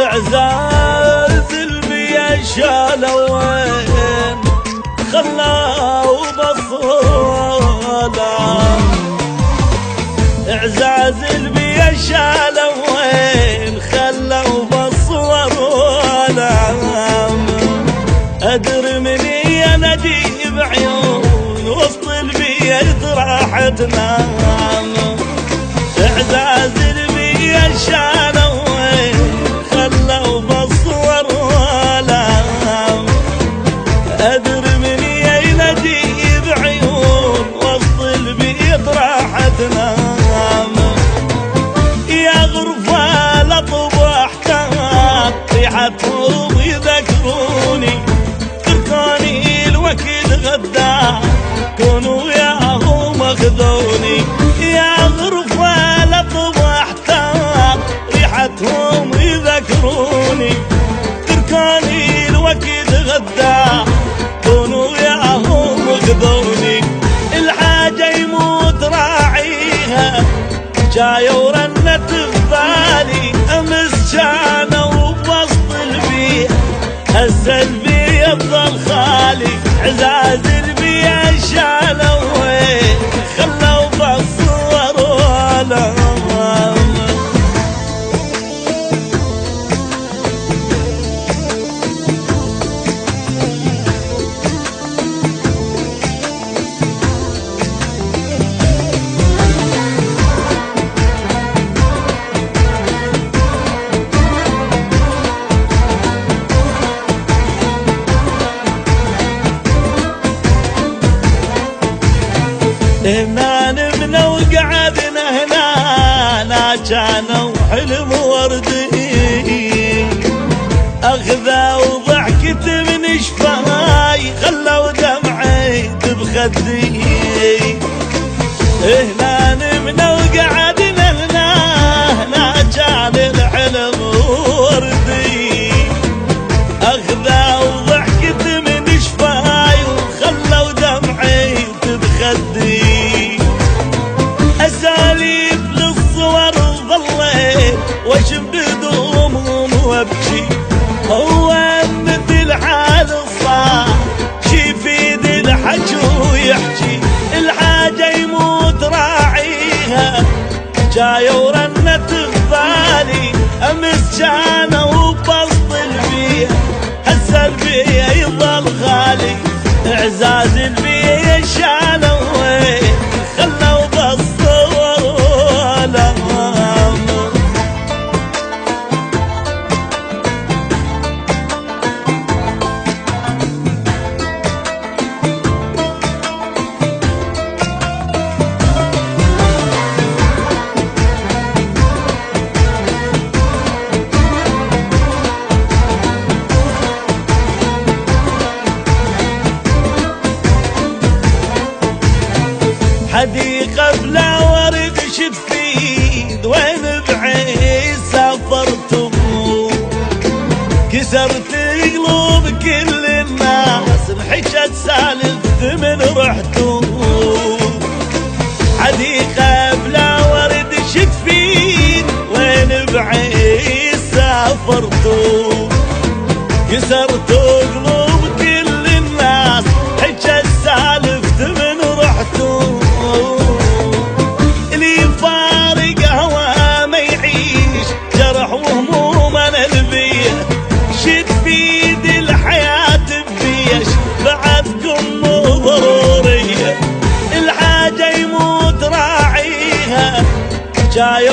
اعزاز البيا شالوا وين خلوا بصولا، اعزاز البيا شالوا وين خلوا بصولا، ادري مني انادي بعيون وسط البيت راح تنام، اعزاز البيا شالوا وين خلوا بصور ولام، ادري مني ينادي بعيون وسط البيت راح تنام، يا غرفة لطبح كان ريحتهم يذكروني، تركوني الوكيل غدا كونوا وياهم اخذوني، يا غرفة لطبح كان ريحتهم يذكروني، تركوني الوكيل غدا كونوا وياهم اخذوني، الحاجة يموت راعيها جاية ورنت ببالي، امس كانوا بوسط البيت هسه البيت ظل خالي، عزاز البيا شالوا وين خلوا بصور ولام. هنا نمنا وقعدنا هنا كانوا حلم وردي، اخذا وضحكت من شفاي خلوا دمعي بخدي، هنا نمنا وقعدنا هنا كان الحلم وردي، اخذا وضحكت من شفاي وخلوا دمعي بخدي، اساليب للصور ظليت واشم بدومهم وابكي، هو مثل حال الصار شي يفيد الحكي ويحكي، الحاجة يموت راعيها جاية ورنت ببالي، امس كانوا بوسط البيت هسه البيا يظل غالي، اعزاز البيا شالوا وين خلوا بصور ولام. حديقة بلا ورد شتفيد وين بعيد سافرتم، كسرت قلوب كل الناس انحشت سالفت من رحتم، حديقة بلا ورد شتفيد وين بعيد سافرتم، كسرت قلوب كل الناس انحشت سالفت من رحتم، اللي فارق هوا ما يعيش جرح وهموم انا البيه، شتفيد الحياة بيش بعدكم ضرورية، الحاجة يموت راعيها جاية